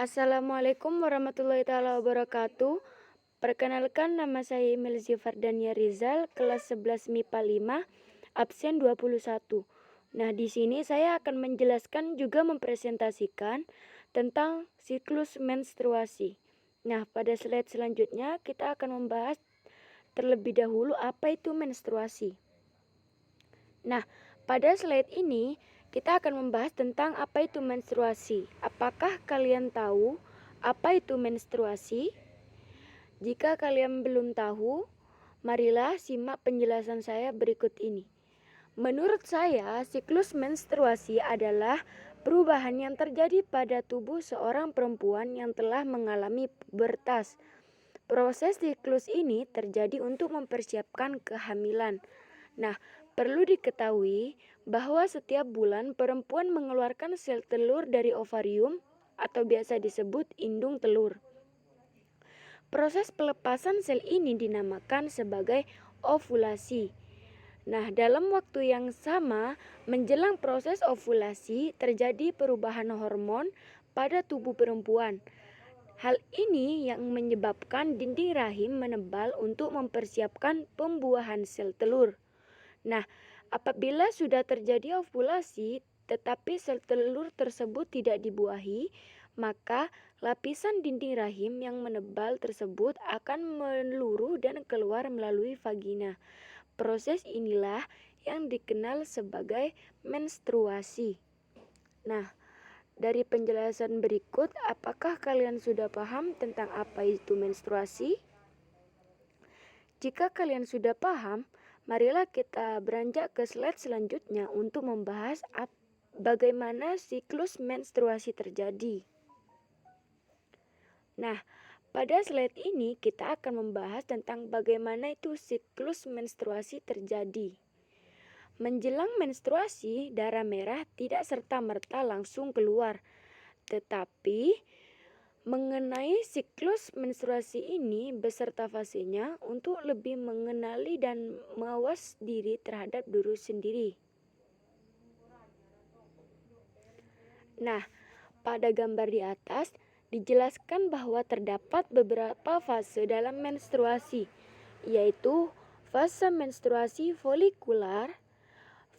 Assalamualaikum warahmatullahi taala wabarakatuh. Perkenalkan, nama saya Melzi Fardania Rizal, kelas 11 MIPA 5, absen 21. Nah, di sini saya akan menjelaskan juga mempresentasikan tentang siklus menstruasi. Nah, pada slide selanjutnya kita akan membahas terlebih dahulu apa itu menstruasi. Nah, pada slide ini kita akan membahas tentang apa itu menstruasi. Apakah kalian tahu apa itu menstruasi? Jika kalian belum tahu, marilah simak penjelasan saya berikut ini. Menurut saya, siklus menstruasi adalah perubahan yang terjadi pada tubuh seorang perempuan yang telah mengalami pubertas. Proses siklus ini terjadi untuk mempersiapkan kehamilan. Nah, perlu diketahui bahwa setiap bulan perempuan mengeluarkan sel telur dari ovarium atau biasa disebut indung telur. Proses pelepasan sel ini dinamakan sebagai ovulasi. Nah, dalam waktu yang sama, menjelang proses ovulasi, terjadi perubahan hormon pada tubuh perempuan. Hal ini yang menyebabkan dinding rahim menebal untuk mempersiapkan pembuahan sel telur. Nah, apabila sudah terjadi ovulasi, tetapi sel telur tersebut tidak dibuahi, maka lapisan dinding rahim yang menebal tersebut akan meluruh dan keluar melalui vagina. Proses inilah yang dikenal sebagai menstruasi. Nah, dari penjelasan berikut, apakah kalian sudah paham tentang apa itu menstruasi? Jika kalian sudah paham, marilah kita beranjak ke slide selanjutnya untuk membahas bagaimana siklus menstruasi terjadi. Nah, pada slide ini kita akan membahas tentang bagaimana itu siklus menstruasi terjadi. Menjelang menstruasi, darah merah tidak serta-merta langsung keluar, tetapi mengenai siklus menstruasi ini beserta fasenya untuk lebih mengenali dan mawas diri terhadap diri sendiri. Nah, pada gambar di atas dijelaskan bahwa terdapat beberapa fase dalam menstruasi, yaitu fase menstruasi folikular,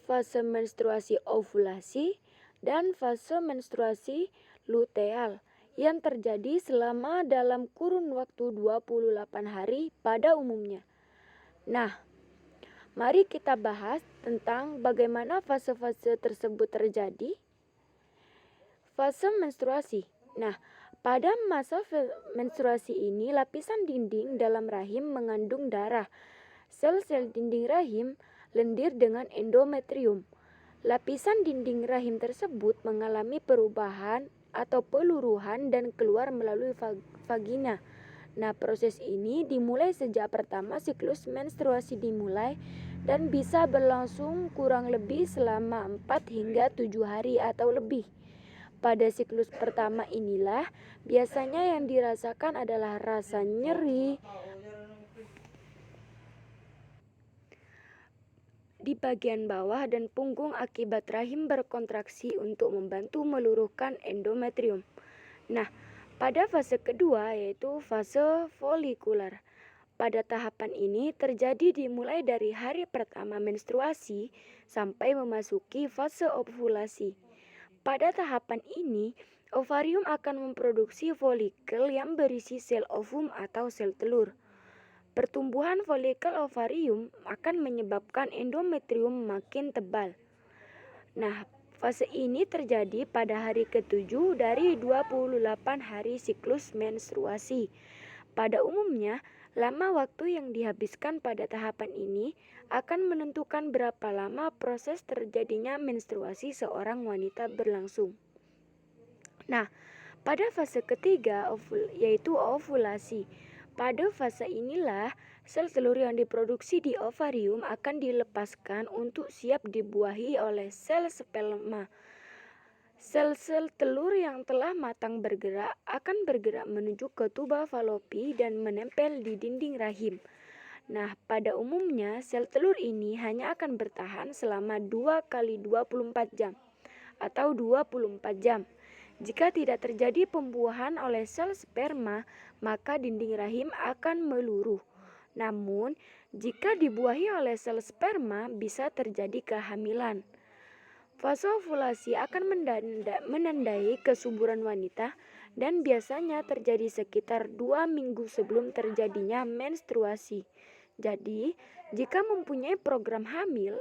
fase menstruasi ovulasi, dan fase menstruasi luteal yang terjadi selama dalam kurun waktu 28 hari pada umumnya. Nah, mari kita bahas tentang bagaimana fase-fase tersebut terjadi. Fase menstruasi. Nah, pada masa menstruasi ini, lapisan dinding dalam rahim mengandung darah. Sel-sel dinding rahim lendir dengan endometrium. Lapisan dinding rahim tersebut mengalami perubahan atau peluruhan dan keluar melalui vagina. Nah, proses ini dimulai sejak pertama siklus menstruasi dimulai dan bisa berlangsung kurang lebih selama 4 hingga 7 hari atau lebih. Pada siklus pertama inilah biasanya yang dirasakan adalah rasa nyeri di bagian bawah dan punggung akibat rahim berkontraksi untuk membantu meluruhkan endometrium. Nah, pada fase kedua yaitu fase folikular. Pada tahapan ini terjadi dimulai dari hari pertama menstruasi sampai memasuki fase ovulasi. Pada tahapan ini, ovarium akan memproduksi folikel yang berisi sel ovum atau sel telur. Pertumbuhan folikel ovarium akan menyebabkan endometrium makin tebal. Nah, fase ini terjadi pada hari ke-7 dari 28 hari siklus menstruasi. Pada umumnya, lama waktu yang dihabiskan pada tahapan ini akan menentukan berapa lama proses terjadinya menstruasi seorang wanita berlangsung. Nah, pada fase ketiga yaitu ovulasi. Pada fase inilah sel telur yang diproduksi di ovarium akan dilepaskan untuk siap dibuahi oleh sel sperma. Sel-sel telur yang telah matang akan bergerak menuju ke tuba falopi dan menempel di dinding rahim. Nah, pada umumnya sel telur ini hanya akan bertahan selama 2 kali 24 jam atau 24 jam. Jika tidak terjadi pembuahan oleh sel sperma, maka dinding rahim akan meluruh. Namun, jika dibuahi oleh sel sperma, bisa terjadi kehamilan. Fase ovulasi akan menandai kesuburan wanita dan biasanya terjadi sekitar 2 minggu sebelum terjadinya menstruasi. Jadi, jika mempunyai program hamil,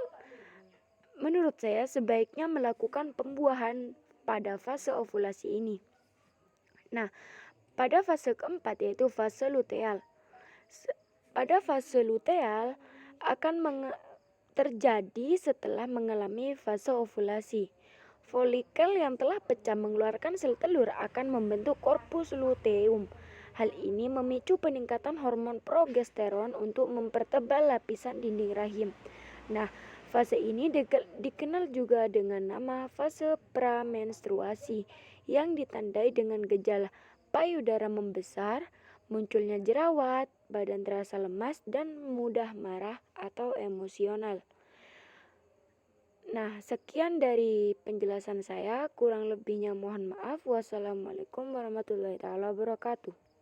menurut saya sebaiknya melakukan pembuahan pada fase ovulasi ini. Nah, pada fase keempat yaitu fase luteal. Pada fase luteal akan terjadi setelah mengalami fase ovulasi. Folikel yang telah pecah mengeluarkan sel telur akan membentuk korpus luteum. Hal ini memicu peningkatan hormon progesteron untuk mempertebal lapisan dinding rahim. Nah, fase ini dikenal juga dengan nama fase pramenstruasi yang ditandai dengan gejala payudara membesar, munculnya jerawat, badan terasa lemas, dan mudah marah atau emosional. Nah, sekian dari penjelasan saya. Kurang lebihnya mohon maaf. Wassalamualaikum warahmatullahi wabarakatuh.